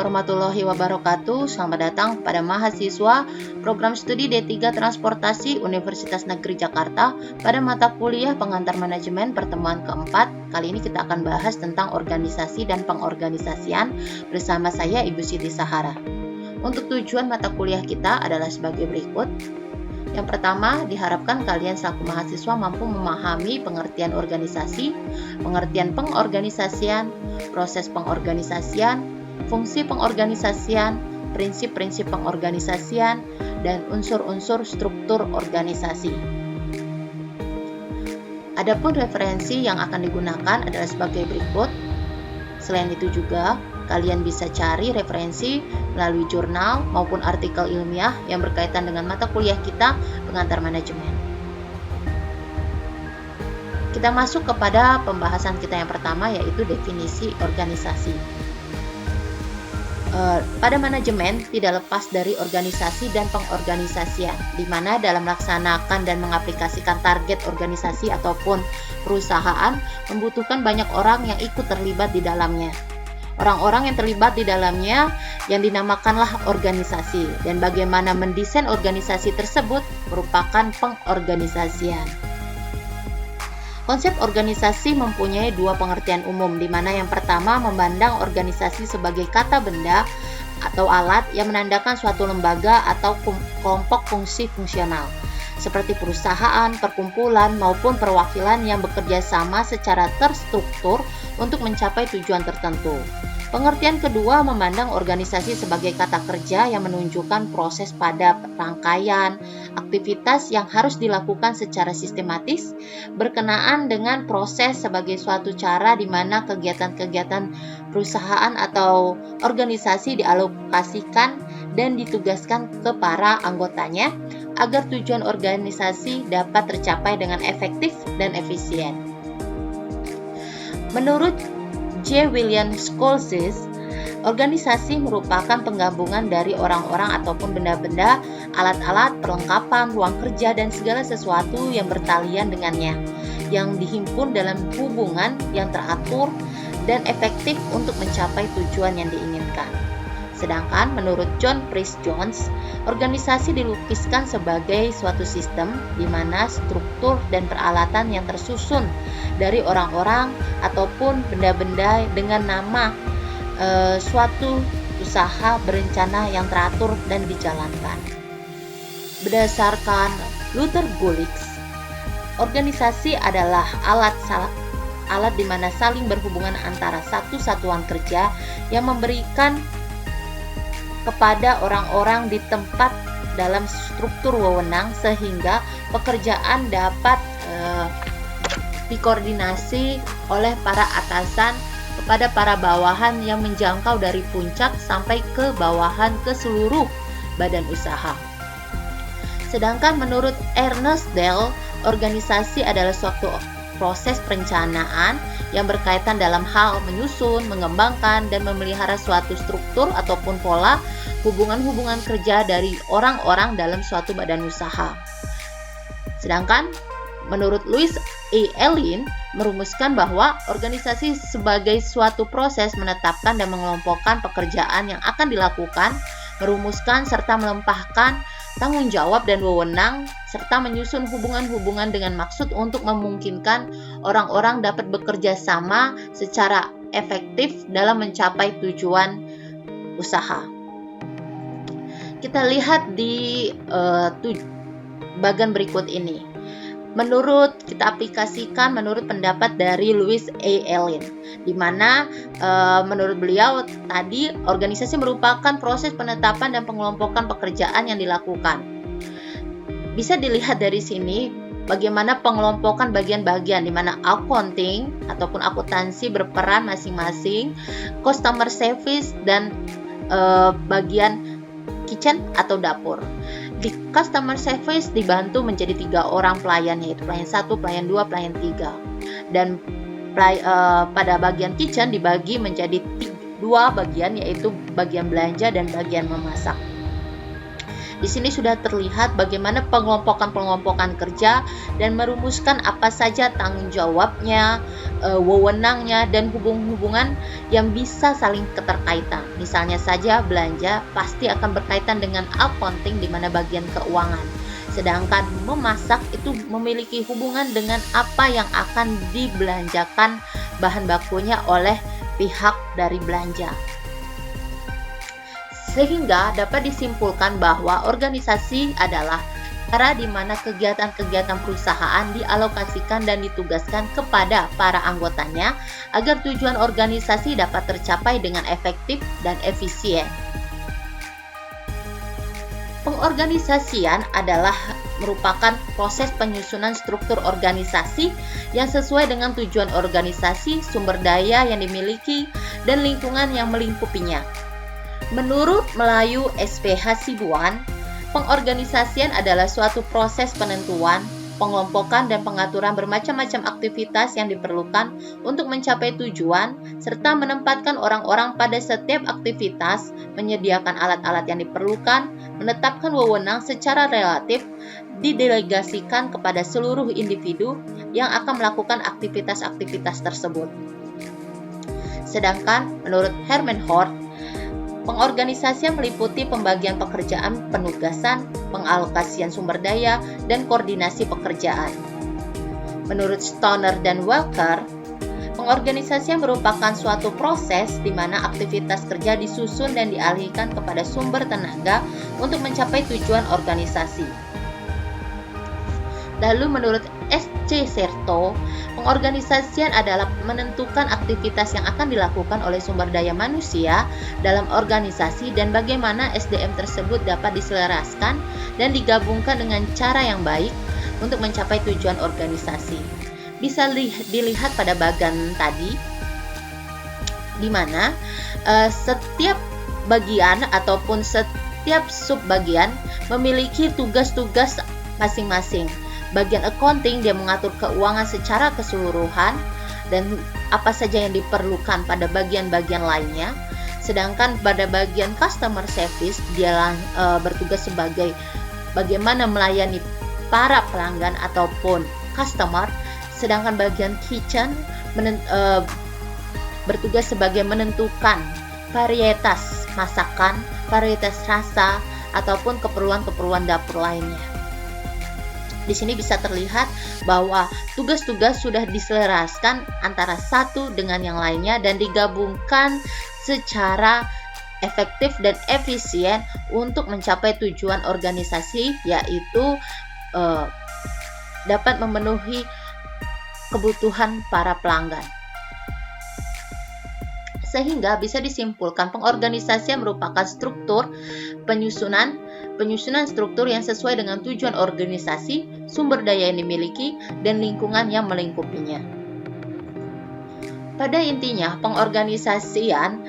warahmatullahi wabarakatuh. Selamat datang kepada mahasiswa Program Studi D3 Transportasi Universitas Negeri Jakarta pada mata kuliah Pengantar Manajemen pertemuan keempat. Kali ini kita akan bahas tentang organisasi dan pengorganisasian bersama saya Ibu Siti Sahara. Untuk tujuan mata kuliah kita adalah sebagai berikut. Yang pertama, diharapkan kalian selaku mahasiswa mampu memahami pengertian organisasi, pengertian pengorganisasian, proses pengorganisasian, fungsi pengorganisasian, prinsip-prinsip pengorganisasian, dan unsur-unsur struktur organisasi. Adapun referensi yang akan digunakan adalah sebagai berikut. Selain itu juga, kalian bisa cari referensi melalui jurnal maupun artikel ilmiah yang berkaitan dengan mata kuliah kita Pengantar Manajemen. Kita masuk kepada pembahasan kita yang pertama, yaitu definisi organisasi. Pada manajemen tidak lepas dari organisasi dan pengorganisasian, di mana dalam melaksanakan dan mengaplikasikan target organisasi ataupun perusahaan membutuhkan banyak orang yang ikut terlibat di dalamnya. Orang-orang yang terlibat di dalamnya yang dinamakanlah organisasi, dan bagaimana mendesain organisasi tersebut merupakan pengorganisasian. Konsep organisasi mempunyai dua pengertian umum, di mana yang pertama memandang organisasi sebagai kata benda atau alat yang menandakan suatu lembaga atau kelompok fungsi fungsional, seperti perusahaan, perkumpulan, maupun perwakilan yang bekerja sama secara terstruktur untuk mencapai tujuan tertentu. Pengertian kedua memandang organisasi sebagai kata kerja yang menunjukkan proses pada rangkaian aktivitas yang harus dilakukan secara sistematis berkenaan dengan proses sebagai suatu cara di mana kegiatan-kegiatan perusahaan atau organisasi dialokasikan dan ditugaskan ke para anggotanya agar tujuan organisasi dapat tercapai dengan efektif dan efisien. Menurut J. William Scholzes, organisasi merupakan penggabungan dari orang-orang ataupun benda-benda, alat-alat, perlengkapan, ruang kerja, dan segala sesuatu yang bertalian dengannya, yang dihimpun dalam hubungan yang teratur dan efektif untuk mencapai tujuan yang diinginkan. Sedangkan menurut John Price Jones, organisasi dilukiskan sebagai suatu sistem di mana struktur dan peralatan yang tersusun dari orang-orang ataupun benda-benda dengan nama suatu usaha berencana yang teratur dan dijalankan. Berdasarkan Luther Gulick, organisasi adalah alat di mana saling berhubungan antara satu satuan kerja yang memberikan kepada orang-orang di tempat dalam struktur wewenang sehingga pekerjaan dapat dikoordinasi oleh para atasan kepada para bawahan yang menjangkau dari puncak sampai ke bawahan ke seluruh badan usaha. Sedangkan menurut Ernest Dell, organisasi adalah suatu proses perencanaan yang berkaitan dalam hal menyusun, mengembangkan, dan memelihara suatu struktur ataupun pola hubungan-hubungan kerja dari orang-orang dalam suatu badan usaha. Sedangkan menurut Louis A. Allen merumuskan bahwa organisasi sebagai suatu proses menetapkan dan mengelompokkan pekerjaan yang akan dilakukan, merumuskan serta melempahkan tanggung jawab dan wewenang, serta menyusun hubungan-hubungan dengan maksud untuk memungkinkan orang-orang dapat bekerja sama secara efektif dalam mencapai tujuan usaha. Kita lihat di bagian berikut ini. Kita aplikasikan menurut pendapat dari Louis A. Allen, di mana menurut beliau tadi organisasi merupakan proses penetapan dan pengelompokan pekerjaan yang dilakukan. Bisa dilihat dari sini bagaimana pengelompokan bagian-bagian, di mana accounting ataupun akuntansi berperan masing-masing, customer service, dan bagian kitchen atau dapur. Di customer service dibantu menjadi 3 orang pelayan, yaitu pelayan 1, pelayan 2, pelayan 3. Dan pada bagian kitchen dibagi menjadi 2 bagian, yaitu bagian belanja dan bagian memasak. Di sini sudah terlihat bagaimana pengelompokan kerja dan merumuskan apa saja tanggung jawabnya, wewenangnya, dan hubungan yang bisa saling keterkaitan. Misalnya saja belanja pasti akan berkaitan dengan accounting di mana bagian keuangan. Sedangkan memasak itu memiliki hubungan dengan apa yang akan dibelanjakan bahan bakunya oleh pihak dari belanja. Sehingga dapat disimpulkan bahwa organisasi adalah cara di mana kegiatan-kegiatan perusahaan dialokasikan dan ditugaskan kepada para anggotanya agar tujuan organisasi dapat tercapai dengan efektif dan efisien. Pengorganisasian adalah merupakan proses penyusunan struktur organisasi yang sesuai dengan tujuan organisasi, sumber daya yang dimiliki, dan lingkungan yang melingkupinya. Menurut Melayu SPH Sibuan, pengorganisasian adalah suatu proses penentuan, pengelompokan, dan pengaturan bermacam-macam aktivitas yang diperlukan untuk mencapai tujuan, serta menempatkan orang-orang pada setiap aktivitas, menyediakan alat-alat yang diperlukan, menetapkan wewenang secara relatif, didelegasikan kepada seluruh individu yang akan melakukan aktivitas-aktivitas tersebut. Sedangkan menurut Herman Hort, pengorganisasian meliputi pembagian pekerjaan, penugasan, pengalokasian sumber daya, dan koordinasi pekerjaan. Menurut Stoner dan Walker, pengorganisasian merupakan suatu proses di mana aktivitas kerja disusun dan dialihkan kepada sumber tenaga untuk mencapai tujuan organisasi. Lalu menurut S.C. Serto, pengorganisasian adalah menentukan aktivitas yang akan dilakukan oleh sumber daya manusia dalam organisasi dan bagaimana SDM tersebut dapat diselaraskan dan digabungkan dengan cara yang baik untuk mencapai tujuan organisasi. Bisa dilihat pada bagian tadi, di mana setiap bagian ataupun setiap subbagian memiliki tugas-tugas masing-masing. Bagian accounting dia mengatur keuangan secara keseluruhan dan apa saja yang diperlukan pada bagian-bagian lainnya. Sedangkan pada bagian customer service dia bertugas sebagai bagaimana melayani para pelanggan ataupun customer. Sedangkan bagian kitchen bertugas sebagai menentukan varietas masakan, varietas rasa ataupun keperluan-keperluan dapur lainnya. Di sini bisa terlihat bahwa tugas-tugas sudah diselaraskan antara satu dengan yang lainnya dan digabungkan secara efektif dan efisien untuk mencapai tujuan organisasi, yaitu dapat memenuhi kebutuhan para pelanggan. Sehingga bisa disimpulkan pengorganisasian merupakan struktur penyusunan struktur yang sesuai dengan tujuan organisasi, sumber daya yang dimiliki, dan lingkungan yang melingkupinya. Pada intinya, pengorganisasian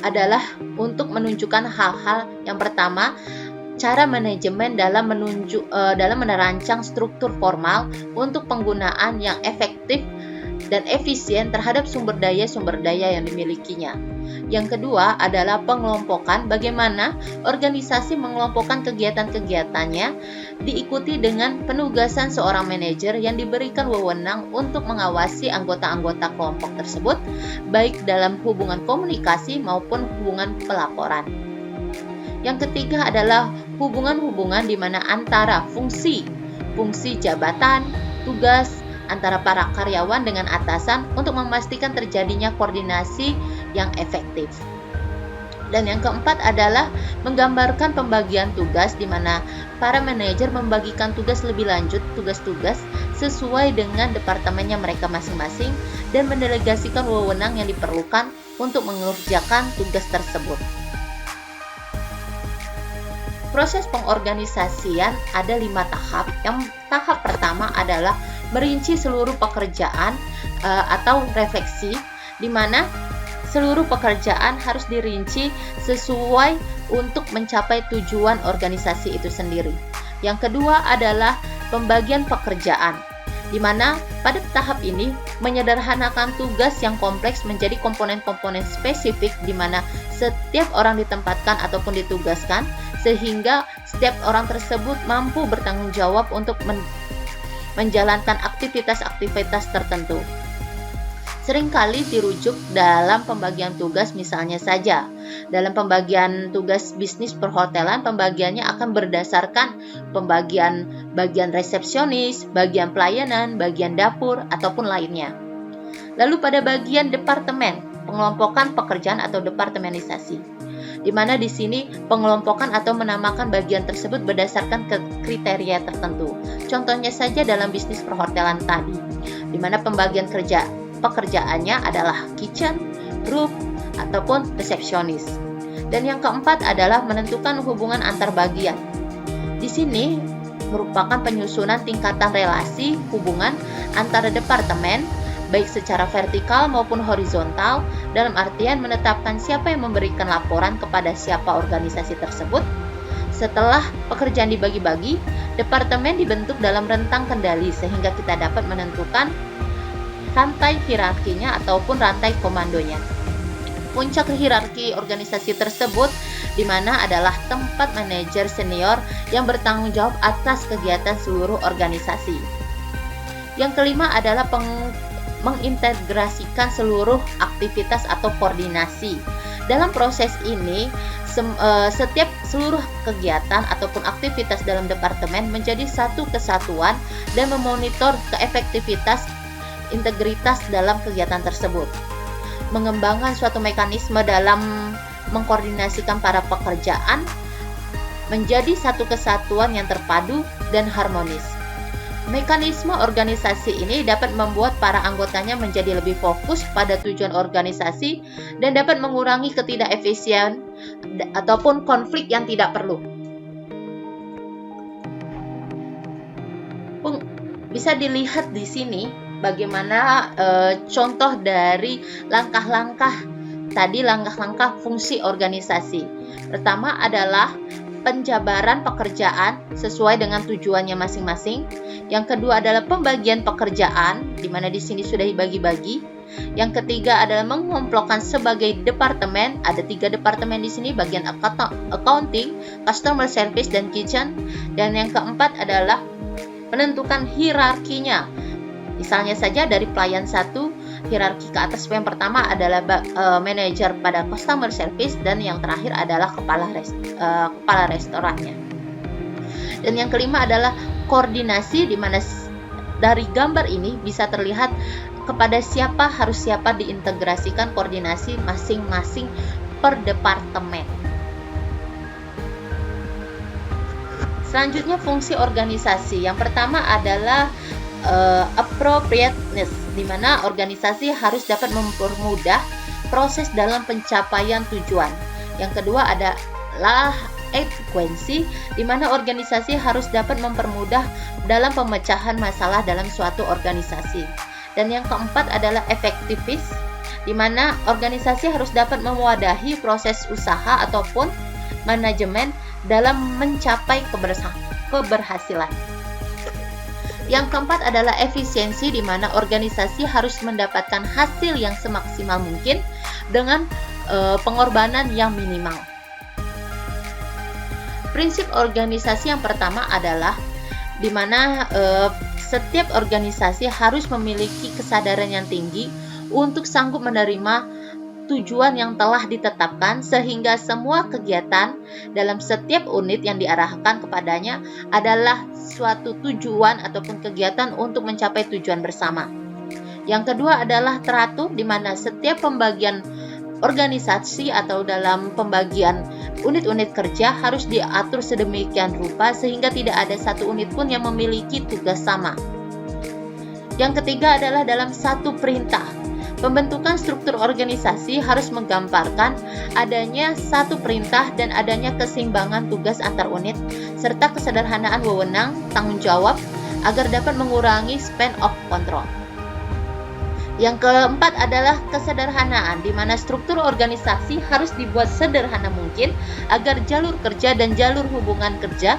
adalah untuk menunjukkan hal-hal yang pertama, cara manajemen dalam merancang struktur formal untuk penggunaan yang efektif dan efisien terhadap sumber daya yang dimilikinya. Yang kedua adalah pengelompokan, bagaimana organisasi mengelompokkan kegiatan-kegiatannya diikuti dengan penugasan seorang manajer yang diberikan wewenang untuk mengawasi anggota-anggota kelompok tersebut, baik dalam hubungan komunikasi maupun hubungan pelaporan. Yang ketiga adalah hubungan-hubungan di mana antara fungsi jabatan, tugas, antara para karyawan dengan atasan untuk memastikan terjadinya koordinasi yang efektif. Dan yang keempat adalah menggambarkan pembagian tugas di mana para manajer membagikan tugas lebih lanjut, tugas-tugas sesuai dengan departemennya mereka masing-masing dan mendelegasikan wewenang yang diperlukan untuk mengerjakan tugas tersebut. Proses pengorganisasian ada 5 tahap. Yang tahap pertama adalah merinci seluruh pekerjaan atau refleksi, di mana seluruh pekerjaan harus dirinci sesuai untuk mencapai tujuan organisasi itu sendiri. Yang kedua adalah pembagian pekerjaan, di mana pada tahap ini menyederhanakan tugas yang kompleks menjadi komponen-komponen spesifik di mana setiap orang ditempatkan ataupun ditugaskan sehingga setiap orang tersebut mampu bertanggung jawab untuk menjalankan aktivitas-aktivitas tertentu. Seringkali dirujuk dalam pembagian tugas, misalnya saja dalam pembagian tugas bisnis perhotelan, pembagiannya akan berdasarkan pembagian bagian resepsionis, bagian pelayanan, bagian dapur, ataupun lainnya. Lalu pada bagian departemen, pengelompokan pekerjaan atau departemenisasi, di mana di sini pengelompokan atau menamakan bagian tersebut berdasarkan kriteria tertentu. Contohnya saja dalam bisnis perhotelan tadi, di mana pembagian pekerjaannya adalah kitchen, roof, ataupun resepsionis. Dan yang keempat adalah menentukan hubungan antar bagian. Di sini merupakan penyusunan tingkatan relasi hubungan antara departemen, baik secara vertikal maupun horizontal, dalam artian menetapkan siapa yang memberikan laporan kepada siapa organisasi tersebut. Setelah pekerjaan dibagi-bagi, departemen dibentuk dalam rentang kendali sehingga kita dapat menentukan rantai hierarkinya ataupun rantai komandonya. Puncak hierarki organisasi tersebut di mana adalah tempat manajer senior yang bertanggung jawab atas kegiatan seluruh organisasi. Yang kelima adalah mengintegrasikan seluruh aktivitas atau koordinasi. Dalam proses ini, seluruh kegiatan ataupun aktivitas dalam departemen menjadi satu kesatuan dan memonitor keefektivitas integritas dalam kegiatan tersebut. Mengembangkan suatu mekanisme dalam mengkoordinasikan para pekerjaan menjadi satu kesatuan yang terpadu dan harmonis. Mekanisme organisasi ini dapat membuat para anggotanya menjadi lebih fokus pada tujuan organisasi dan dapat mengurangi ketidakefisien ataupun konflik yang tidak perlu. Bisa dilihat di sini bagaimana contoh dari langkah-langkah fungsi organisasi. Pertama adalah penjabaran pekerjaan sesuai dengan tujuannya masing-masing. Yang kedua adalah pembagian pekerjaan, di mana di sini sudah dibagi-bagi. Yang ketiga adalah mengelompokkan sebagai departemen. Ada 3 departemen di sini, bagian accounting, customer service, dan kitchen. Dan yang keempat adalah menentukan hierarkinya. Misalnya saja dari pelayan 1, hierarki ke atas yang pertama adalah manajer pada customer service dan yang terakhir adalah kepala restorannya. Dan yang kelima adalah koordinasi, di mana dari gambar ini bisa terlihat kepada siapa diintegrasikan koordinasi masing-masing per departemen. Selanjutnya fungsi organisasi. Yang pertama adalah appropriateness, di mana organisasi harus dapat mempermudah proses dalam pencapaian tujuan. Yang kedua adalah efisiensi, di mana organisasi harus dapat mempermudah dalam pemecahan masalah dalam suatu organisasi. Dan yang keempat adalah efektivis, di mana organisasi harus dapat mewadahi proses usaha ataupun manajemen dalam mencapai keberhasilan. Yang keempat adalah efisiensi, di mana organisasi harus mendapatkan hasil yang semaksimal mungkin dengan pengorbanan yang minimal. Prinsip organisasi yang pertama adalah di mana setiap organisasi harus memiliki kesadaran yang tinggi untuk sanggup menerima tujuan yang telah ditetapkan, sehingga semua kegiatan dalam setiap unit yang diarahkan kepadanya adalah suatu tujuan ataupun kegiatan untuk mencapai tujuan bersama. Yang kedua adalah teratur, di mana setiap pembagian organisasi atau dalam pembagian unit-unit kerja harus diatur sedemikian rupa sehingga tidak ada satu unit pun yang memiliki tugas sama. Yang ketiga adalah dalam satu perintah. Pembentukan struktur organisasi harus menggambarkan adanya satu perintah dan adanya keseimbangan tugas antar unit serta kesederhanaan wewenang tanggung jawab agar dapat mengurangi span of control. Yang keempat adalah kesederhanaan, di mana struktur organisasi harus dibuat sederhana mungkin agar jalur kerja dan jalur hubungan kerja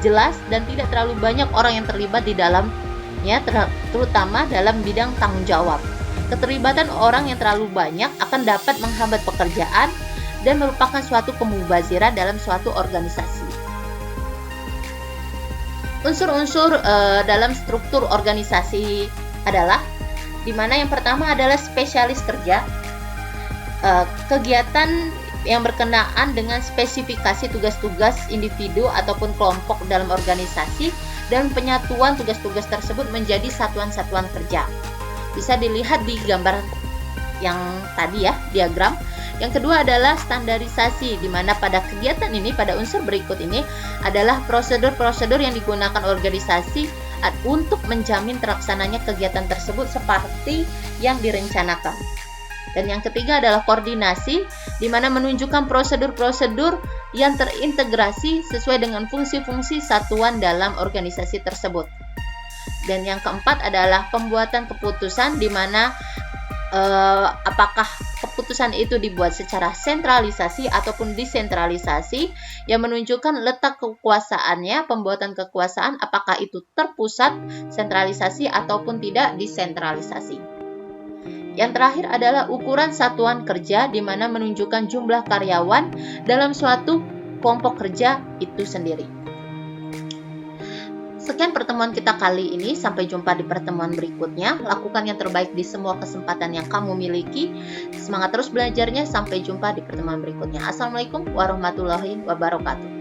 jelas dan tidak terlalu banyak orang yang terlibat di dalamnya, terutama dalam bidang tanggung jawab. Keterlibatan orang yang terlalu banyak akan dapat menghambat pekerjaan dan merupakan suatu kemubaziran dalam suatu organisasi. Unsur-unsur dalam struktur organisasi adalah di mana yang pertama adalah spesialis kerja, kegiatan yang berkenaan dengan spesifikasi tugas-tugas individu ataupun kelompok dalam organisasi dan penyatuan tugas-tugas tersebut menjadi satuan-satuan kerja. Bisa dilihat di gambar yang tadi ya, diagram. Yang kedua adalah standarisasi, di mana pada kegiatan ini, pada unsur berikut ini adalah prosedur-prosedur yang digunakan organisasi untuk menjamin terlaksananya kegiatan tersebut seperti yang direncanakan. Dan yang ketiga adalah koordinasi, di mana menunjukkan prosedur-prosedur yang terintegrasi sesuai dengan fungsi-fungsi satuan dalam organisasi tersebut. Dan yang keempat adalah pembuatan keputusan, di mana apakah keputusan itu dibuat secara sentralisasi ataupun desentralisasi, yang menunjukkan letak kekuasaannya, pembuatan kekuasaan apakah itu terpusat, sentralisasi ataupun tidak desentralisasi. Yang terakhir adalah ukuran satuan kerja, di mana menunjukkan jumlah karyawan dalam suatu kelompok kerja itu sendiri. Sekian pertemuan kita kali ini, sampai jumpa di pertemuan berikutnya. Lakukan yang terbaik di semua kesempatan yang kamu miliki. Semangat terus belajarnya, sampai jumpa di pertemuan berikutnya. Assalamualaikum warahmatullahi wabarakatuh.